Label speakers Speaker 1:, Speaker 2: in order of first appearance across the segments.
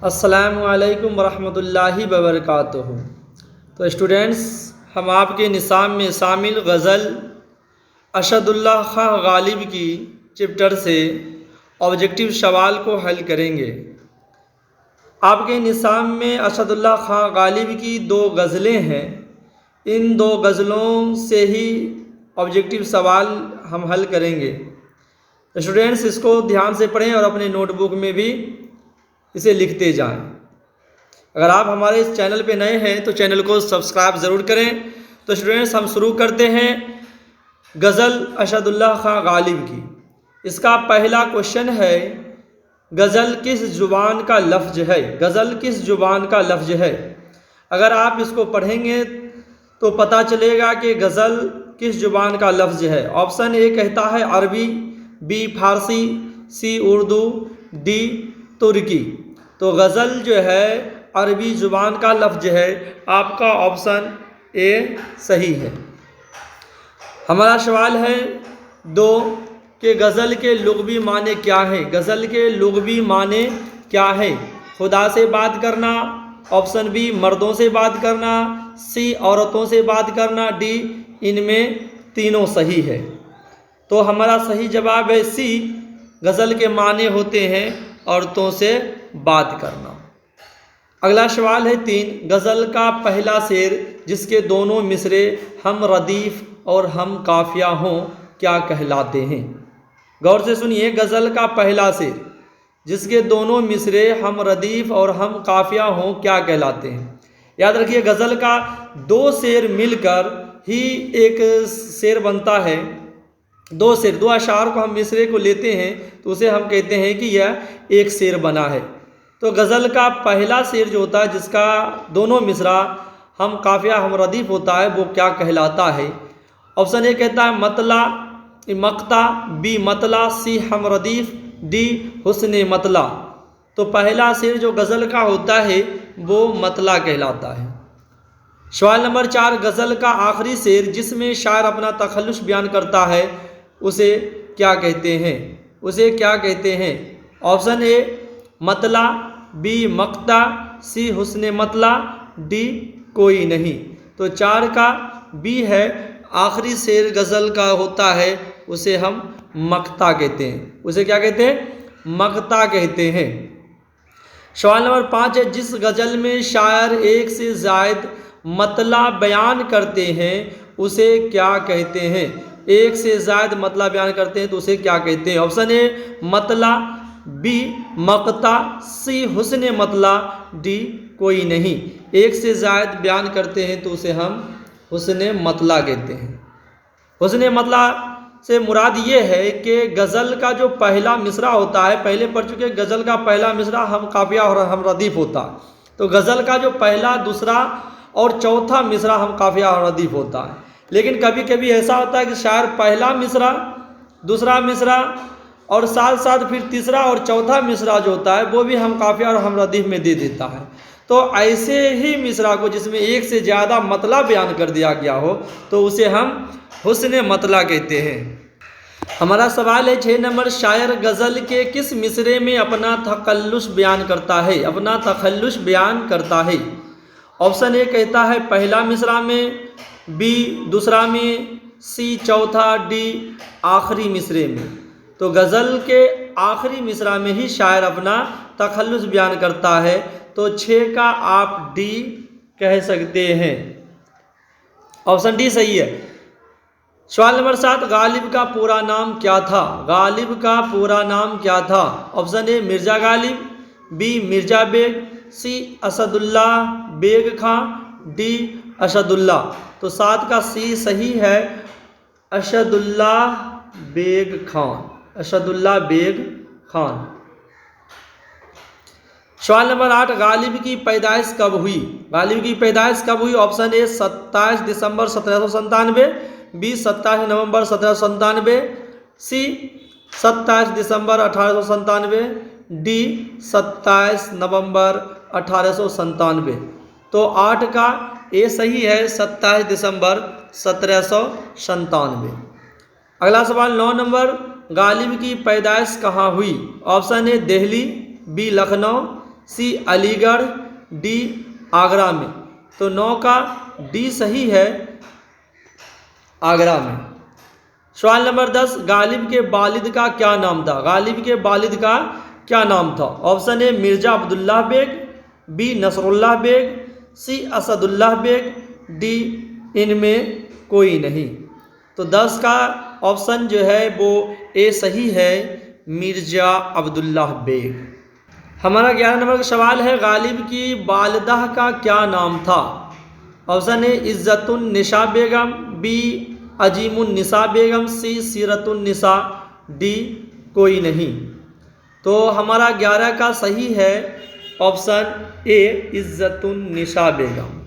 Speaker 1: अस्सलामुअलैकुम वरहमतुल्लाहि वबरकातुहू। तो स्टूडेंट्स, हम आपके निसाब में शामिल गज़ल अशदुल्लाह खां गालिब की चैप्टर से ऑब्जेक्टिव सवाल को हल करेंगे। आपके निसाब में अशदुल्लाह खां गालिब की दो गज़लें हैं। इन दो गज़लों से ही ऑब्जेक्टिव सवाल हम हल करेंगे। स्टूडेंट्स, इसको ध्यान से पढ़ें और अपने नोटबुक में भी इसे लिखते जाएं। अगर आप हमारे इस चैनल पे नए हैं तो चैनल को सब्सक्राइब ज़रूर करें। तो स्टूडेंट्स, हम शुरू करते हैं गज़ल अशदुल्लाह खां गालिब की। इसका पहला क्वेश्चन है, गज़ल किस ज़ुबान का लफ्ज़ है? गज़ल किस ज़ुबान का लफ्ज़ है? अगर आप इसको पढ़ेंगे तो पता चलेगा कि गज़ल किस ज़ुबान का लफ्ज़ है। ऑप्शन ए कहता है अरबी, बी फारसी, सी उर्दू, डी तुर्की। तो गज़ल जो है अरबी ज़ुबान का लफ्ज़ है। आपका ऑप्शन ए सही है। हमारा सवाल है दो कि गज़ल के लुग़वी माने क्या है? गज़ल के लुग़वी माने क्या है? खुदा से बात करना, ऑप्शन बी मर्दों से बात करना, सी औरतों से बात करना, डी इनमें तीनों सही है। तो हमारा सही जवाब है सी, गज़ल के माने होते हैं औरतों से बात करना। अगला सवाल है 3, गज़ल का पहला शेर जिसके दोनों मिसरे हम रदीफ़ और हम काफ़िया हों क्या कहलाते हैं? गौर से सुनिए, गज़ल का पहला शेर जिसके दोनों मिसरे हम रदीफ़ और हम काफ़िया हों क्या कहलाते हैं? याद रखिए, गज़ल का दो शेर मिलकर ही एक शेर बनता है। दो शेर, दो अशार को हम मिसरे को लेते हैं तो उसे हम कहते हैं कि यह एक शेर बना है। तो गज़ल का पहला शेर जो होता है जिसका दोनों मिसरा हम काफ़िया हम रदीफ़ होता है वो क्या कहलाता है? ऑप्शन ए कहता है मतला मक्ता, बी मतला, सी हम रदीफ़, डी हुस्न मतला। तो पहला शेर जो गज़ल का होता है वो मतला कहलाता है। सवाल नंबर 4, गज़ल का आखिरी शेर जिसमें शायर अपना तखल्लुस बयान करता है उसे क्या कहते हैं? उसे क्या कहते हैं? ऑप्शन ए मतला, बी मक्ता, सी हुस्न मतला, डी कोई नहीं। तो 4 का बी है, आखिरी शेर गज़ल का होता है उसे हम मक्ता कहते हैं। उसे क्या कहते हैं? मक्ता कहते हैं। सवाल नंबर 5 है, जिस गज़ल में शायर एक से ज़ायद मतला बयान करते हैं उसे क्या कहते हैं? एक से ज़ायद मतला बयान करते हैं तो उसे क्या कहते हैं? ऑप्शन ए मतला, बी मक्ता, सी हुस्न मतला, डी कोई नहीं। एक से ज़ायद बयान करते हैं तो उसे हम हुस्न मतला कहते हैं। हुस्न मतला से मुराद ये है कि गज़ल का जो पहला मिसरा होता है, पहले पढ़ चुके गज़ल का पहला मिसरा हम काफ़िया और हम रदीफ़ होता है। तो गज़ल का जो पहला, दूसरा और चौथा मिसरा हम काफ़िया और रदीफ़ होता है। लेकिन कभी कभी ऐसा होता है कि शायर पहला मिसरा, दूसरा मिसरा और साथ साथ फिर तीसरा और चौथा मिसरा जो होता है वो भी हम काफ़िया और हम रदीफ़ में दे देता है। तो ऐसे ही मिसरा को जिसमें एक से ज़्यादा मतला बयान कर दिया गया हो तो उसे हम हुस्न मतला कहते हैं। हमारा सवाल है 6 नंबर, शायर गज़ल के किस मिसरे में अपना तखल्लुस बयान करता है? अपना तखल्लुस बयान करता है। ऑप्शन ए कहता है पहला मिसरा में, बी दूसरा में, सी चौथा, डी आखिरी मिसरे में। तो गज़ल के आखिरी मिसरा में ही शायर अपना तखल्लुस बयान करता है। तो 6 का आप डी कह सकते हैं। ऑप्शन डी सही है। सवाल नंबर 7, गालिब का पूरा नाम क्या था? गालिब का पूरा नाम क्या था? Option A Mirza Ghalib, B Mirza Baig, C Asadullah Baig Khan, D Asadullah. तो 7 का सी सही है, अशदुल्लाह बेग खान, अशदुल्लाह बेग खान। सवाल नंबर 8, गालिब की पैदाइश कब हुई? गालिब की पैदाइश कब हुई? ऑप्शन ए 27 दिसंबर 1797, बी 27 नवंबर 1797, सी 27 दिसंबर 1897, डी 27 नवंबर 1897। तो 8 का ए सही है, 27 दिसंबर 1797। अगला सवाल 9 नंबर, गालिब की पैदाइश कहाँ हुई? Option A Delhi, B Lucknow, C Aligarh, D Agra में। तो 9 का डी सही है, आगरा में। सवाल नंबर 10, गालिब के वालिद का क्या नाम था? गालिब के वालिद का क्या नाम था? Option A Mirza Abdullah Baig, B Nasrullah Baig, C Asadullah Baig, D इनमें कोई नहीं। तो 10 का ऑप्शन जो है वो ए सही है, मिर्ज़ा अब्दुल्लाह बेग। हमारा 11 नंबर का सवाल है, गालिब की वालिदा का क्या नाम था? Option A Izzatun Nisa Begum, B Azimun Nisa Begum, C Seeratun Nisa, D कोई नहीं। तो हमारा 11 का सही है ऑप्शन ए इज़्ज़तुन निसा बेगम।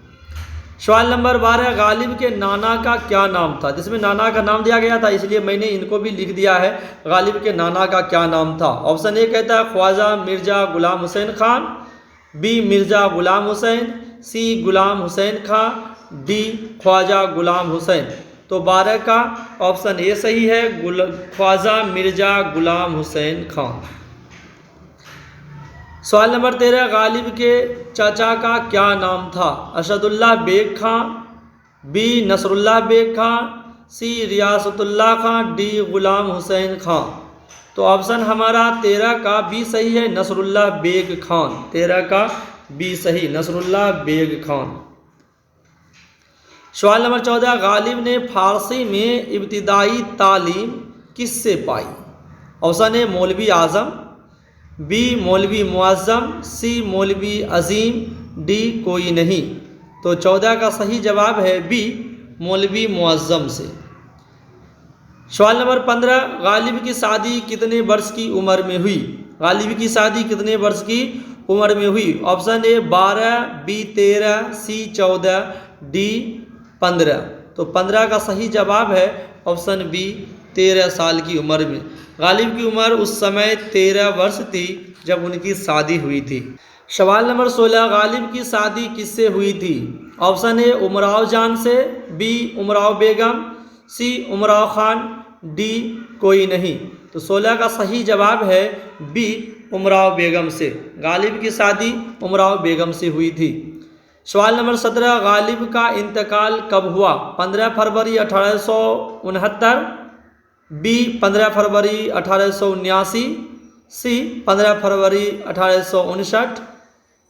Speaker 1: सवाल नंबर 12, गालिब के नाना का क्या नाम था? जिसमें नाना का नाम दिया गया था इसलिए मैंने इनको भी लिख दिया है, गालिब के नाना का क्या नाम था? ऑप्शन ए कहता है ख्वाजा मिर्ज़ा गुलाम हुसैन खान, बी मिर्ज़ा गुलाम हुसैन, सी गुलाम हुसैन खां, डी ख्वाजा गुलाम हुसैन। तो 12 का ऑप्शन ए सही है, ख्वाजा मिर्ज़ा गुलाम हुसैन खां। सवाल नंबर 13, गालिब के चाचा का क्या नाम था? असदुल्लाह बेग खां, बी नसरुल्लाह बेग खां, सी रियासतुल्लाह खां, डी गुलाम हुसैन खां। तो ऑप्शन हमारा 13 का बी सही है, नसरुल्लाह बेग खान। 13 का बी सही, नसरुल्लाह बेग खान। सवाल नंबर 14, गालिब ने फारसी में इब्तिदाई तालीम किससे पाई? ऑप्शन ए मौलवी आज़म, बी मौलवी मुअज़्ज़म, सी मौलवी अज़ीम, डी कोई नहीं। तो 14 का सही जवाब है बी मौलवी मुअज़्ज़म से। सवाल नंबर 15, गालिब की शादी कितने वर्ष की उम्र में हुई? गालिब की शादी कितने वर्ष की उम्र में हुई? Option A 12, B 13, C 14, D 15। तो 15 का सही जवाब है ऑप्शन बी 13 साल की उम्र में। गालिब की उम्र उस समय 13 वर्ष थी जब उनकी शादी हुई थी। सवाल नंबर 16, गालिब की शादी किससे हुई थी? ऑप्शन ए उमराव जान से, बी उमराव बेगम, सी उमराव खान, डी कोई नहीं। तो 16 का सही जवाब है बी उमराव बेगम से। गालिब की शादी उमराव बेगम से हुई थी। सवाल नंबर 17, गालिब का इंतकाल कब हुआ? 15 फरवरी 1869, बी 15 फरवरी 1879, सी 15 फरवरी 1859,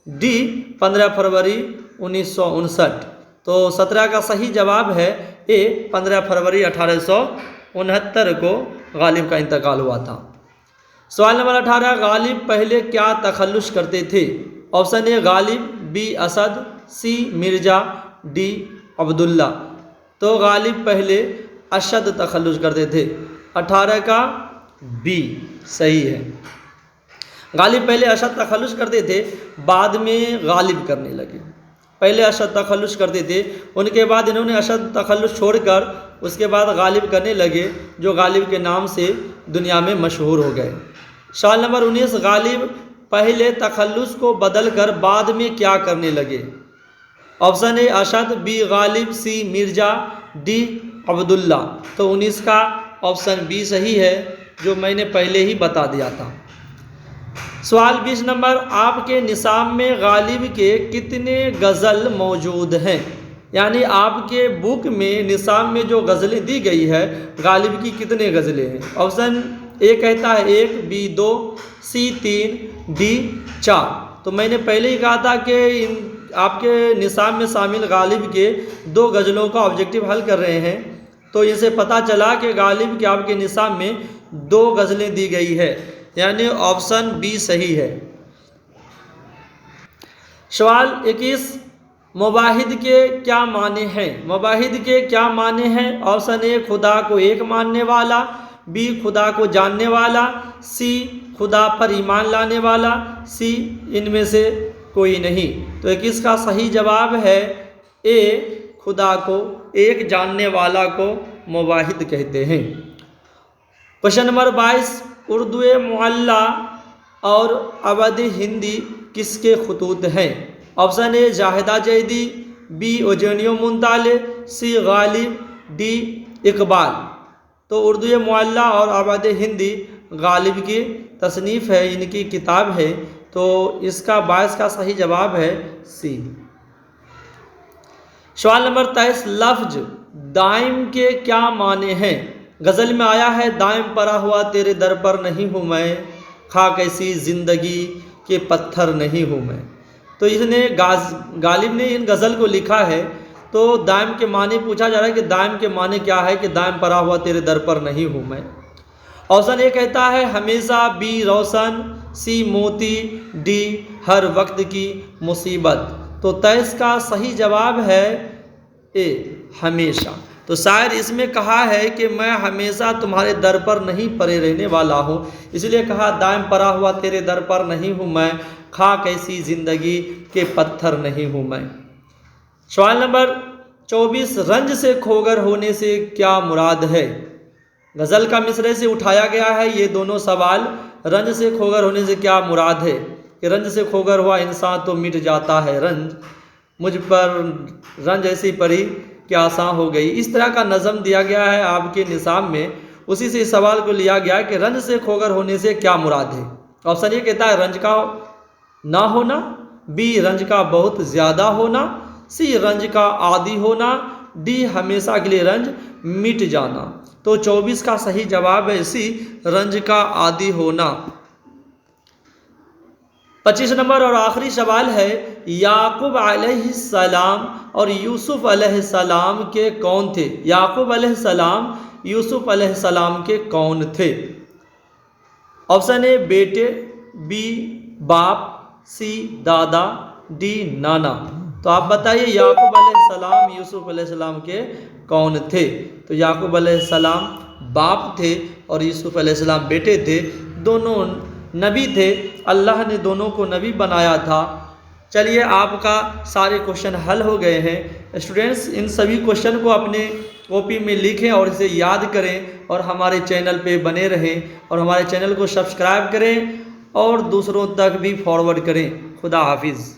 Speaker 1: डी 15 फरवरी 1959। तो 17 का सही जवाब है ए 15 फरवरी 1869 को गालिब का इंतकाल हुआ था। सवाल नंबर 18, गालिब पहले क्या तखल्लुस करते थे? Option A Ghalib, B Asad, C Mirza, D Abdullah. तो गालिब पहले अशद तखल्लुस करते थे। 18 का बी सही है। गालिब पहले अशद तखल्लुस करते थे, बाद में गालिब करने लगे। पहले अशद तखल्लुस करते थे, उनके बाद इन्होंने अशद तखल्लुस छोड़कर उसके बाद गालिब करने लगे, जो गालिब के नाम से दुनिया में मशहूर हो गए। सवाल नंबर 19, गालिब पहले तखल्लुस को बदल कर बाद में क्या करने लगे? Option A Asad, B Ghalib, C Mirza, D Abdullah. तो 19 का ऑप्शन बी सही है, जो मैंने पहले ही बता दिया था। सवाल 20 नंबर, आपके निसाब में गालिब के कितने गज़ल मौजूद हैं? यानी आपके बुक में निसाब में जो गज़लें दी गई है, गालिब की कितने गज़लें हैं? ऑप्शन ए कहता है 1, बी 2, सी 3, डी 4। तो मैंने पहले ही कहा था कि आपके निसाब में शामिल गालिब के 2 गज़लों का ऑब्जेक्टिव हल कर रहे हैं, तो इनसे पता चला कि गालिब के आपके निसाब में 2 गज़लें दी गई है, यानी ऑप्शन बी सही है। सवाल 21, मुवाहिद के क्या माने हैं? मुवाहिद के क्या माने हैं? ऑप्शन ए खुदा को एक मानने वाला, बी खुदा को जानने वाला, सी खुदा पर ईमान लाने वाला, सी इनमें से कोई नहीं। तो 21 का सही जवाब है ए खुदा को एक जानने वाला को मुवाहिद कहते हैं। क्वेश्चन नंबर 22, उर्दू मुअल्ला और अवधी हिंदी किसके खतूत हैं? Option A Zahida Zaidi, B ओजनियो मुंताले, सी गालिब, डी इकबाल। तो उर्दू मुअल्ला और अवधी हिंदी गालिब की तसनीफ़ है, इनकी किताब है, तो इसका 22 का सही जवाब है सी। सवाल नंबर 23, लफ्ज दाइम के क्या माने हैं? गज़ल में आया है दाइम पड़ा हुआ तेरे दर पर नहीं हूँ मैं, खाक ऐसी ज़िंदगी के पत्थर नहीं हूँ मैं। तो इसने गालिब ने इन गज़ल को लिखा है। तो दाइम के माने पूछा जा रहा है कि दाइम के माने क्या है कि दाइम पड़ा हुआ तेरे दर पर नहीं हूँ मैं। ऑप्शन ए कहता है हमेशा, बी रोशन, सी मोती, डी हर वक्त की मुसीबत। तो 23 का सही जवाब है ए हमेशा। तो शायर इसमें कहा है कि मैं हमेशा तुम्हारे दर पर नहीं पड़े रहने वाला हूँ, इसलिए कहा दाइम पड़ा हुआ तेरे दर पर नहीं हूँ मैं, खाक ऐसी ज़िंदगी के पत्थर नहीं हूँ मैं। सवाल नंबर 24, रंज से खोगर होने से क्या मुराद है? गज़ल का मिसरे से उठाया गया है ये दोनों सवाल। रंज से खोगर होने से क्या मुराद है कि रंज से खोगर हुआ इंसान तो मिट जाता है रंज, मुझ पर रंज ऐसी पड़ी कि आसान हो गई। इस तरह का नज़म दिया गया है आपके निसाब में, उसी से इस सवाल को लिया गया कि रंज से खोगर होने से क्या मुराद है। ऑप्शन ए कहता है रंज का ना होना, बी रंज का बहुत ज़्यादा होना, सी रंज का आदी होना, डी हमेशा के लिए रंज मिट जाना। तो 24 का सही जवाब है सी रंज का आदी होना। 25 नंबर और आखिरी सवाल है याकूब अलैहिस्सलाम और यूसुफ अलैहिस्सलाम के कौन थे? याकूब अलैहिस्सलाम यूसुफ अलैहिस्सलाम के कौन थे? ऑप्शन ए बेटे, बी बाप, सी दादा, डी नाना। तो आप बताइए याकूब अलैहिस्सलाम यूसुफ अलैहिस्सलाम के कौन थे? तो याकूब अलैहिस्सलाम बाप थे और यूसुफ अलैहिस्सलाम बेटे थे, दोनों नबी थे, अल्लाह ने दोनों को नबी बनाया था। चलिए आपका सारे क्वेश्चन हल हो गए हैं। स्टूडेंट्स इन सभी क्वेश्चन को अपने कॉपी में लिखें और इसे याद करें और हमारे चैनल पे बने रहें और हमारे चैनल को सब्सक्राइब करें और दूसरों तक भी फॉरवर्ड करें। खुदा हाफिज़।